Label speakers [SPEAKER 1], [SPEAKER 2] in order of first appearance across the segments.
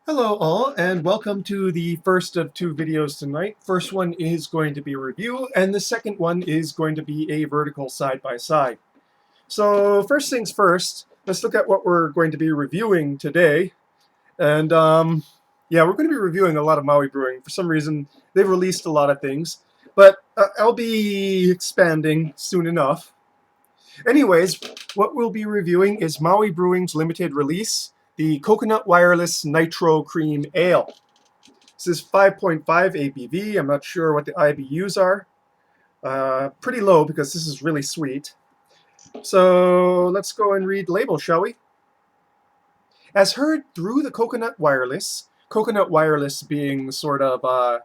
[SPEAKER 1] Hello all, and welcome to the first of two videos tonight. First one is going to be a review, and the second one is going to be a vertical side-by-side. So first things first, let's look at what we're going to be reviewing today. And yeah, we're going to be reviewing a lot of Maui Brewing. For some reason, they've released a lot of things, but I'll be expanding soon enough. Anyways, what we'll be reviewing is Maui Brewing's limited release, the Coconut Wireless Nitro Cream Ale. This is 5.5 ABV. I'm not sure what the IBUs are. Pretty low because this is really sweet. So let's go and read the label, shall we? As heard through the Coconut Wireless being sort of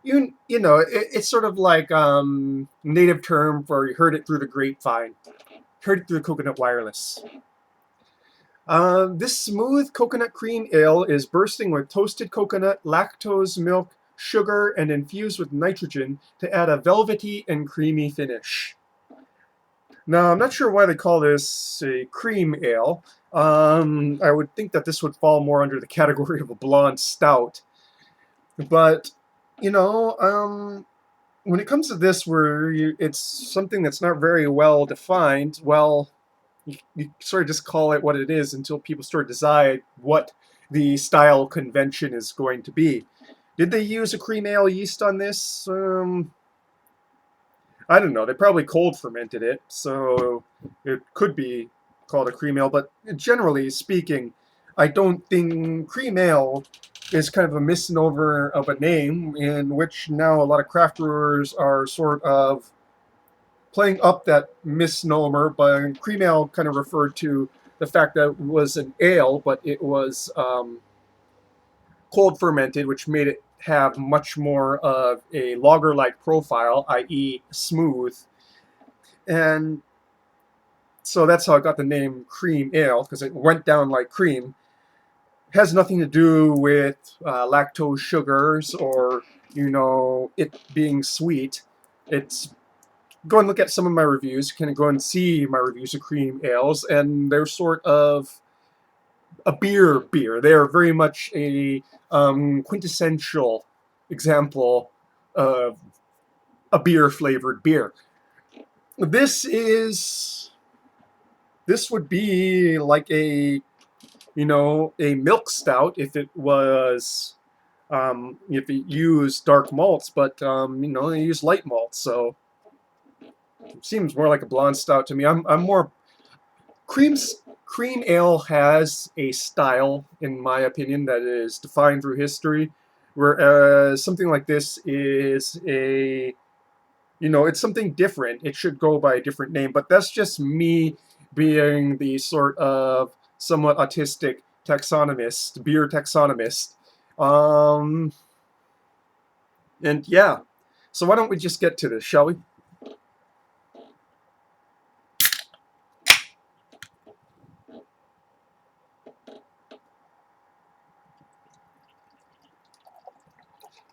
[SPEAKER 1] it's sort of like native term for you heard it through the grapevine, heard it through the Coconut Wireless. This smooth coconut cream ale is bursting with toasted coconut, lactose milk, sugar, and infused with nitrogen to add a velvety and creamy finish. Now, I'm not sure why they call this a cream ale. I would think that this would fall more under the category of a blonde stout. But, when it comes to this, it's something that's not very well defined, you sort of just call it what it is until people sort of decide what the style convention is going to be. Did they use a cream ale yeast on this? I don't know. They probably cold fermented it, so it could be called a cream ale. But generally speaking, I don't think cream ale is kind of a misnomer of a name in which now a lot of craft brewers are sort of playing up that misnomer, but cream ale kind of referred to the fact that it was an ale, but it was cold fermented, which made it have much more of a lager-like profile, i.e. smooth. And so that's how it got the name cream ale, because it went down like cream. It has nothing to do with lactose sugars or, it being sweet. It's go and look at some of my reviews. You can go and see my reviews of cream ales, and they're sort of a beer. They are very much a quintessential example of a beer-flavored beer. This would be like a milk stout if it was if it used dark malts, but they use light malts, so it seems more like a blonde stout to me. I'm more cream ale has a style, in my opinion, that is defined through history, whereas something like this is it's something different. It should go by a different name, but that's just me being the sort of somewhat autistic taxonomist, beer taxonomist. Um, and yeah, so why don't we just get to this, shall we?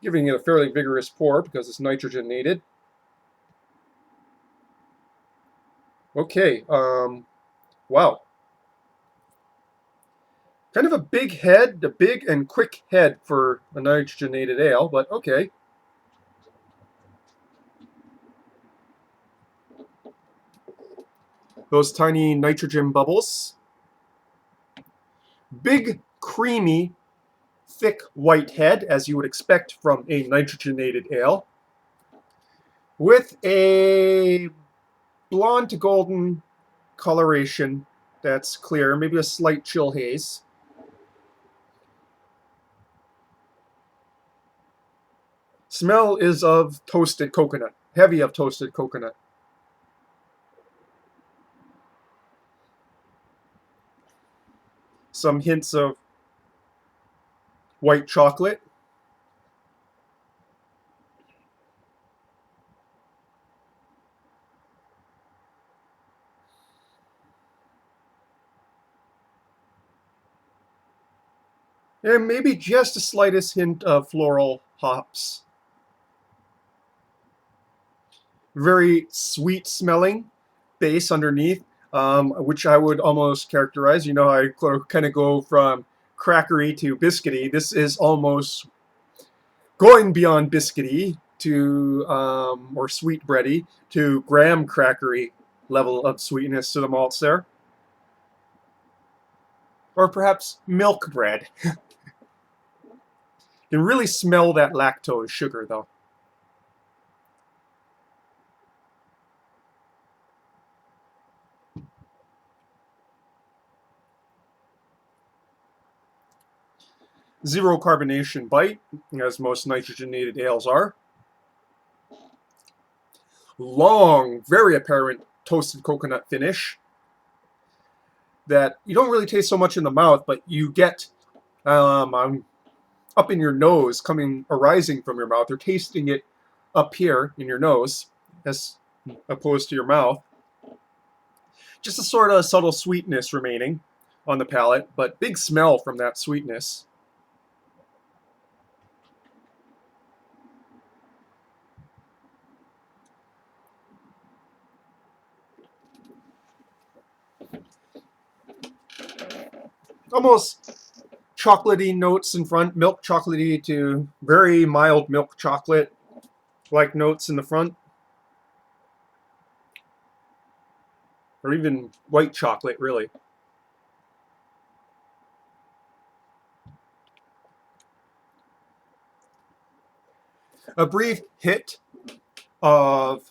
[SPEAKER 1] Giving it a fairly vigorous pour because it's nitrogenated. Okay, wow. Kind of a big head, a big and quick head for a nitrogenated ale, but okay. Those tiny nitrogen bubbles. Big, creamy, thick white head, as you would expect from a nitrogenated ale, with a blonde to golden coloration that's clear, maybe a slight chill haze. Smell is of toasted coconut, heavy of toasted coconut. Some hints of white chocolate. And maybe just the slightest hint of floral hops. Very sweet smelling base underneath, which I would almost characterize. I kind of go from crackery to biscuity. This is almost going beyond biscuity to or sweet bready to graham crackery level of sweetness to the malts there, or perhaps milk bread. You can really smell that lactose sugar though. Zero carbonation bite, as most nitrogenated ales are. Long, very apparent toasted coconut finish that you don't really taste so much in the mouth, but you get up in your nose, arising from your mouth. You're tasting it up here in your nose, as opposed to your mouth. Just a sort of subtle sweetness remaining on the palate, but big smell from that sweetness. Almost chocolatey notes in front, milk chocolatey to very mild milk chocolate like notes in the front, or even white chocolate really. A brief hit of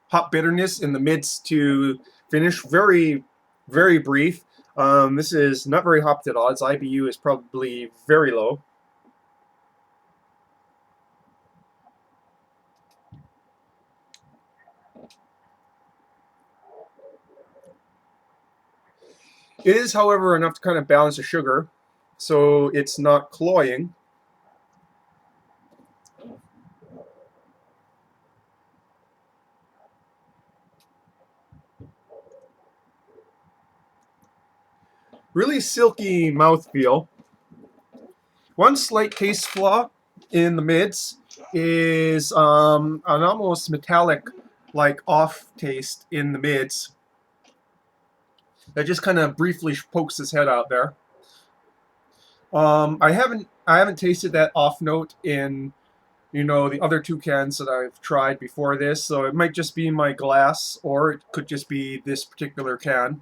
[SPEAKER 1] hop bitterness in the mids to finish, very, very brief. This is not very hopped at all. Its IBU is probably very low. It is, however, enough to kind of balance the sugar, so it's not cloying. Really silky mouthfeel. One slight taste flaw in the mids is an almost metallic, like off taste in the mids that just kind of briefly pokes his head out there. I haven't tasted that off note in the other two cans that I've tried before this, so it might just be my glass, or it could just be this particular can.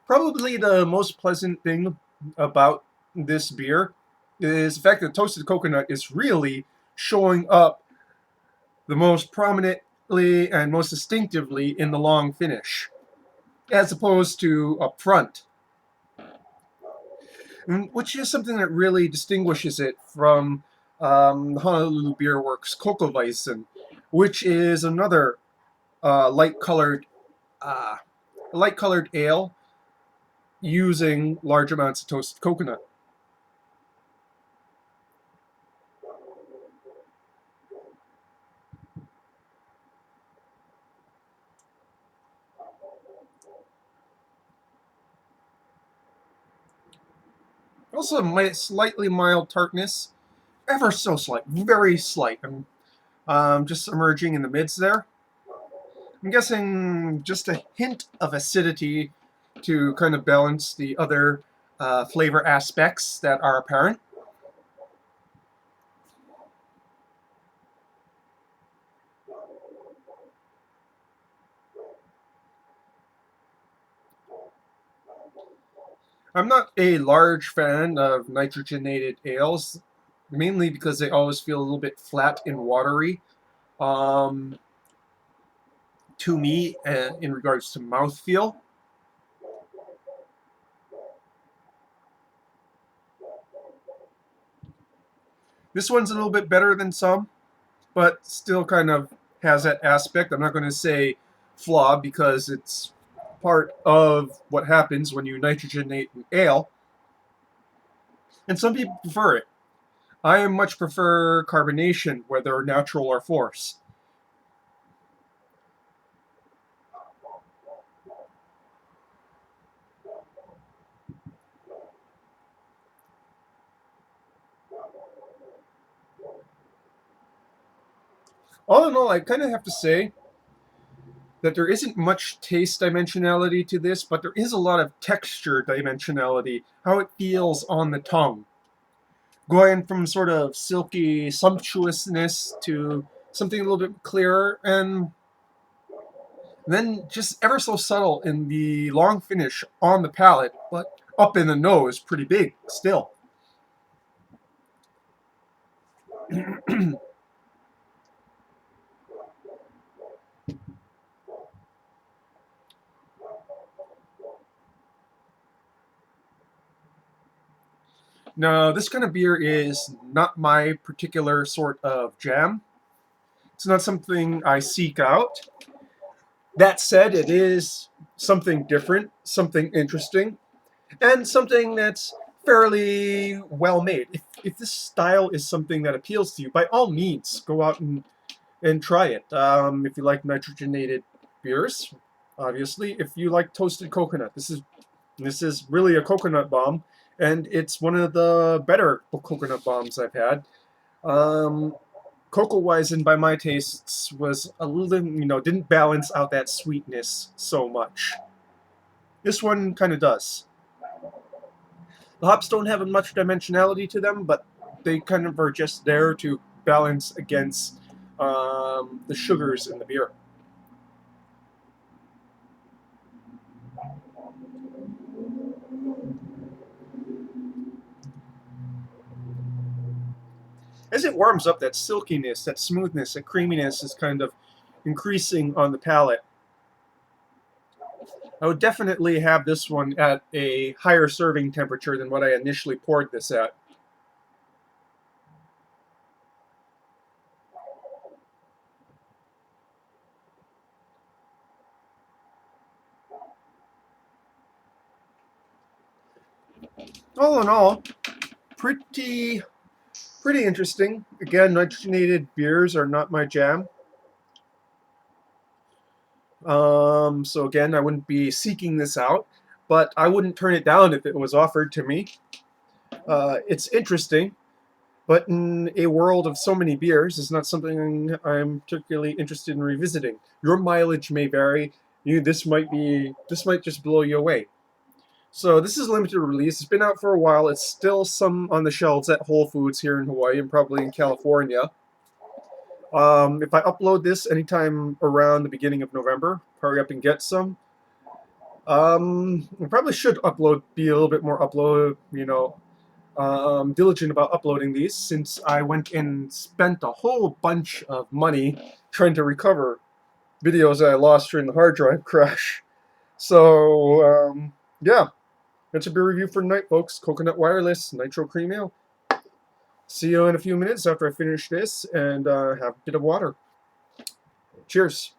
[SPEAKER 1] Probably the most pleasant thing about this beer is the fact that toasted coconut is really showing up the most prominently and most distinctively in the long finish, as opposed to up front, which is something that really distinguishes it from the Honolulu Beer Works Kokoweizen, which is another light-colored ale using large amounts of toasted coconut. Also, slightly mild tartness, ever so slight, very slight. Just emerging in the mids there. I'm guessing just a hint of acidity to kind of balance the other flavor aspects that are apparent. I'm not a large fan of nitrogenated ales, mainly because they always feel a little bit flat and watery. Um, to me, in regards to mouthfeel. This one's a little bit better than some, but still kind of has that aspect. I'm not going to say flaw because it's part of what happens when you nitrogenate an ale. And some people prefer it. I much prefer carbonation, whether natural or forced. All in all, I kind of have to say that there isn't much taste dimensionality to this, but there is a lot of texture dimensionality, how it feels on the tongue. Going from sort of silky sumptuousness to something a little bit clearer, and then just ever so subtle in the long finish on the palate, but up in the nose, pretty big still. Now, this kind of beer is not my particular sort of jam. It's not something I seek out. That said, it is something different, something interesting, and something that's fairly well made. If this style is something that appeals to you, by all means, go out and try it. If you like nitrogenated beers, obviously. If you like toasted coconut, this is really a coconut bomb, and it's one of the better coconut bombs I've had. Um, Cocoa Weizen, by my tastes, was a little, didn't balance out that sweetness so much. This one kind of does. The hops don't have much dimensionality to them, but they kind of are just there to balance against the sugars in the beer. As it warms up, that silkiness, that smoothness, that creaminess is kind of increasing on the palate. I would definitely have this one at a higher serving temperature than what I initially poured this at. All in all, pretty interesting. Again, nitrogenated beers are not my jam. So again, I wouldn't be seeking this out, but I wouldn't turn it down if it was offered to me. It's interesting, but in a world of so many beers, it's not something I'm particularly interested in revisiting. Your mileage may vary. This might just blow you away. So this is a limited release. It's been out for a while. It's still some on the shelves at Whole Foods here in Hawaii and probably in California. If I upload this anytime around the beginning of November, hurry up and get some. I probably should be a little bit more diligent about uploading these, since I went and spent a whole bunch of money trying to recover videos that I lost during the hard drive crash. So, yeah, that's a beer review for tonight, folks. Coconut Wireless Nitro Cream Ale. See you in a few minutes after I finish this and have a bit of water. Cheers.